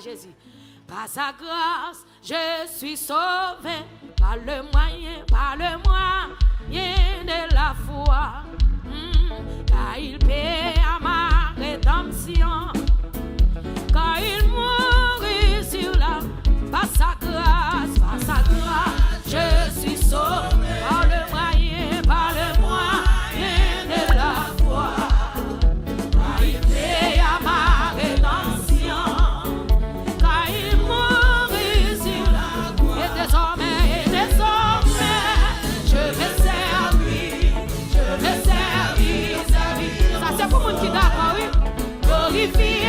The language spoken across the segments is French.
Jésus. Par sa grâce, je suis sauvé. Par le moyen de la foi. Car il paie à ma rédemption. Car il mourit sur la. Par sa grâce, je suis sauvé. Par le moyen de la foi. Car il paie à ma rédemption. Car il mourit sur la croix. Et désormais, je vais servir. Ça c'est pour moi qui d'accord, oui. Glorifie.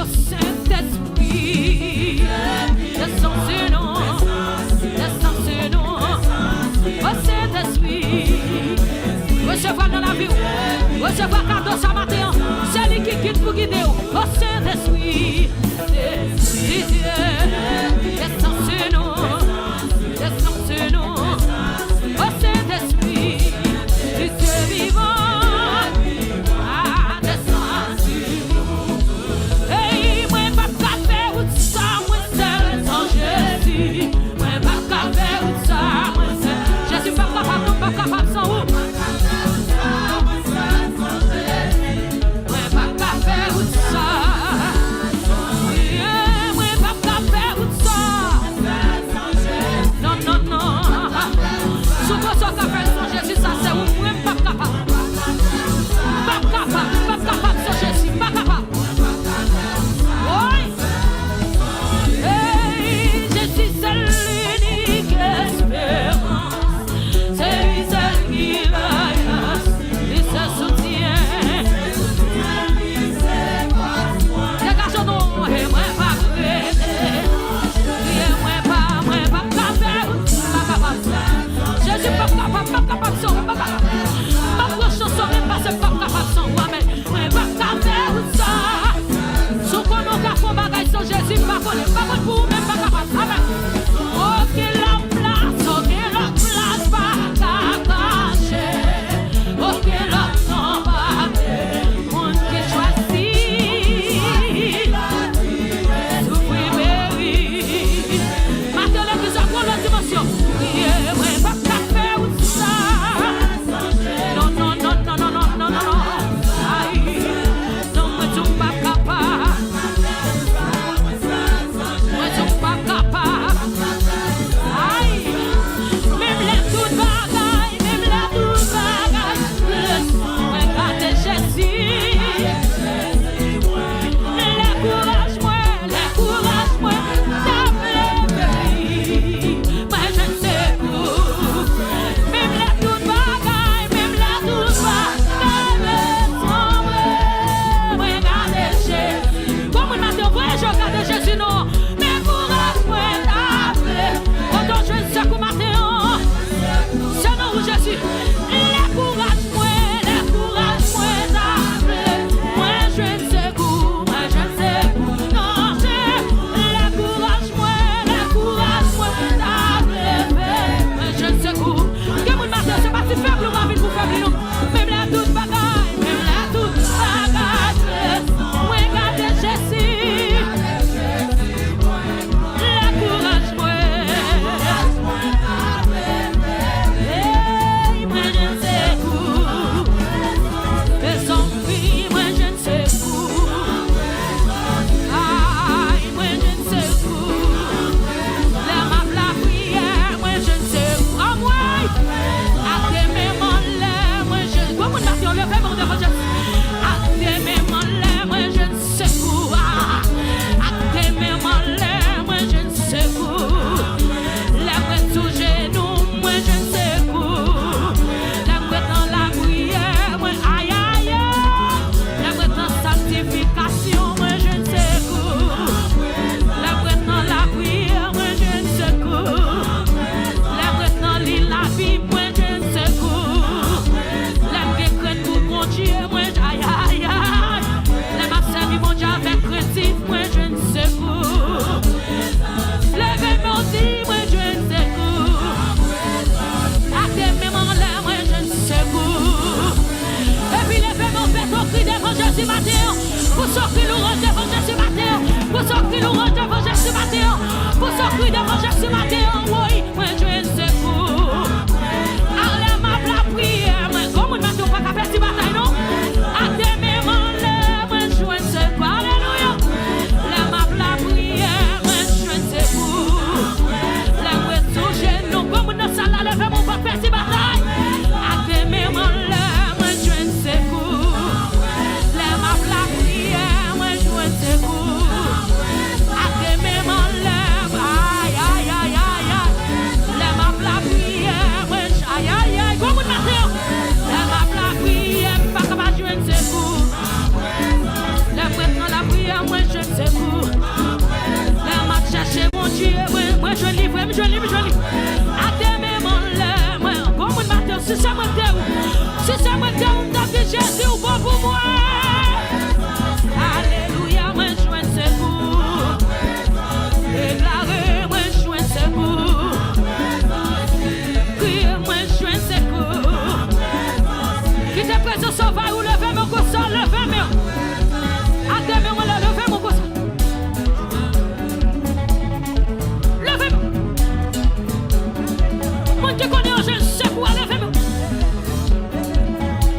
Le Saint-Esprit, descends sur nous, descends sur nous. Le Saint-Esprit, recevoir dans la vie, recevoir cadeau ce matin. C'est lui qui guide pour guider. Le Saint-Esprit, descends sur nous, descends sur nous. Le Saint-Esprit, du Dieu vivant. Jésus ou bon pour moi. Alléluia, moi joins secours. Déclarez, moi joins secours. Criez, moi joins secours. Qui te présente sauvage ou levez mon coussin, levez mon. Attendez-moi là, levez mon coussin. Levez mon. Moi qui connais un jeune secours, levez mon.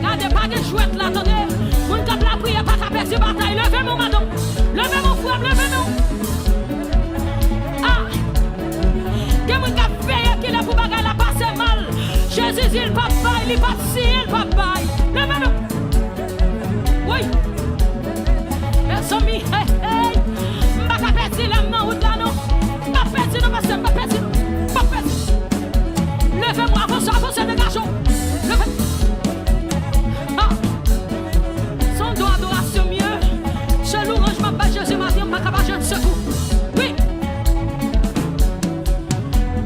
Gardez pas de chouette là, attendez. Mon cap la prière, pas qu'à perdre bataille. Levez mon madame. Levez mon frère, levez mon. Ah! Que mon cap veille qui est pour bagaille la passe mal. Jésus, il pas bail, il pas si, il pas bail. Levez mon. Oui. Mes amis, hey, hey. M'pas qu'à perdre la main ou là, non. Pas perdre, non, parce que pas perdre. Pas perdre. Levez-moi, avancez, les garçons. Levez. Ah. Son doigt adoration mieux. Je louange ma page, Jésus m'a dit, m'pas qu'à pas jeune secours. Oui.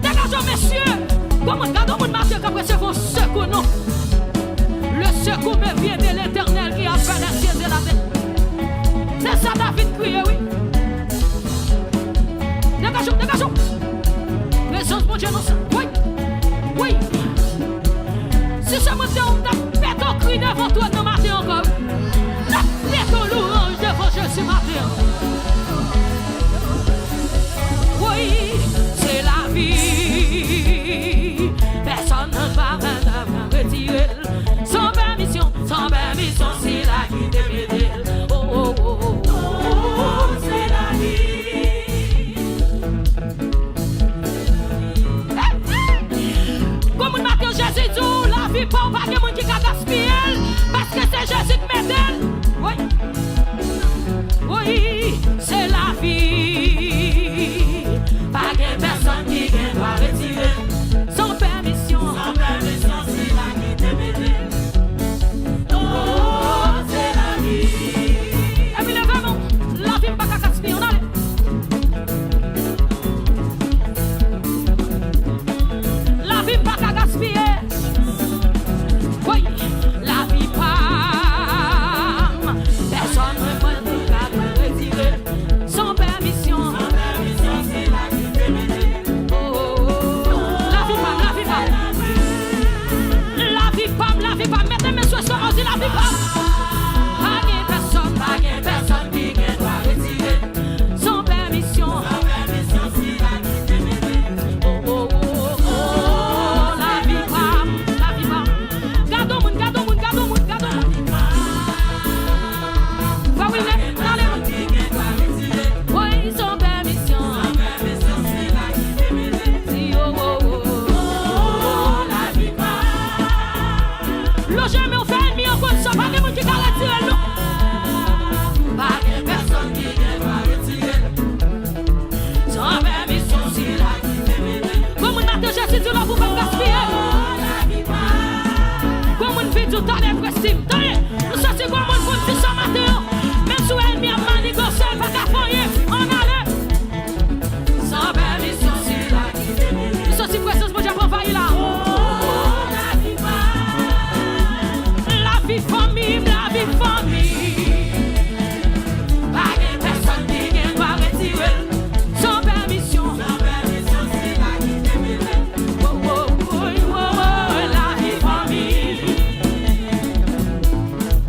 Dégageons, messieurs. Comment regardons mon matin qu'après c'est vos secours, non. Le secours me vient de l'Éternel qui a fait les cieux et la terre. C'est ça David criait, oui. Dégageons, dégageons. Présence, mon Dieu, non ça. Oui. Oui. Si ce matin on t'a fait ton cri devant toi de matin encore. Fais ton louange devant Jésus matin. Oui, c'est la vie. Personne ne va retirer. Sans permission, c'est la vie de m'aider. Oh, oh, oh, oh, oh, c'est la vie. Comme un matin, Jésus dit, la vie pas de monde qui a gaspillé. Parce que c'est Jésus qui m'aide. Oui, oui, c'est la vie. Pas de personne qui doit retirer. Sans permission, c'est la vie de m'aider. Oh, c'est la vie. Et puis levez-moi, la vie pas qu'à gaspiller, on allait. La vie pas qu'à gaspiller. Oui, la vie pas. Personne ne peut nous retirer. Sans permission, c'est la vie de m'aider. Oh, oh, oh. La vie pas. La vie pas. Mettez mes soins sur on dit la vie pas. Pas de personne qui doit retirer. Sans permission, c'est la vie de m'aider. Oh, oh, oh, oh. La vie pas. Gardons moun. Va oui, mais allez. Oui, sans permission, c'est la vie de m'aider. Oh, oh, oh. La vie pas. L'eau jamais on fait ennemi en cause, ça pas de monde qui doit retirer l'eau. Pas de personne qui doit retirer. Sans permission, c'est la vie de m'aider. Comme on a déjà dit, tu l'as pour pas gaspiller. Comme on fait tout à l'impression. Nous sommes comme on fait ça matin. Même si l'ennemi a manigancé, pas qu'à foyer, on allait. Sans permission, c'est la vie de m'aider. Nous sommes si présence, mon Dieu, pour envahir là. La vie famille. Pas de personne qui doit retirer. Sans permission, c'est la vie de m'aider. Oh, oh, oh, oh, oh, la vie famille.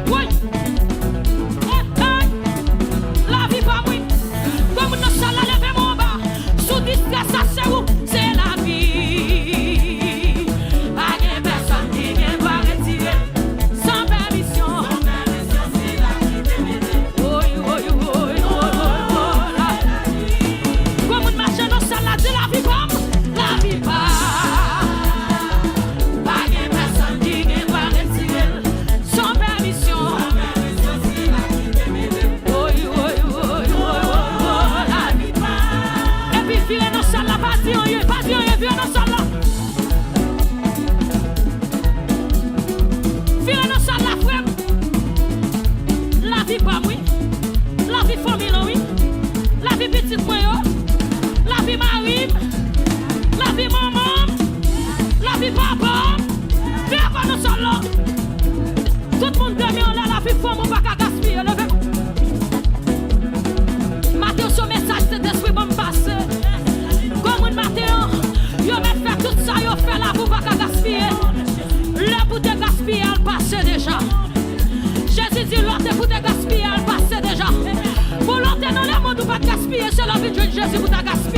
Oui. déjà. Jésus dit l'autre pour te gaspiller, elle passe déjà. Pour l'autre dans le monde, ou pas gaspiller, c'est la vie de Jésus pour te gaspiller.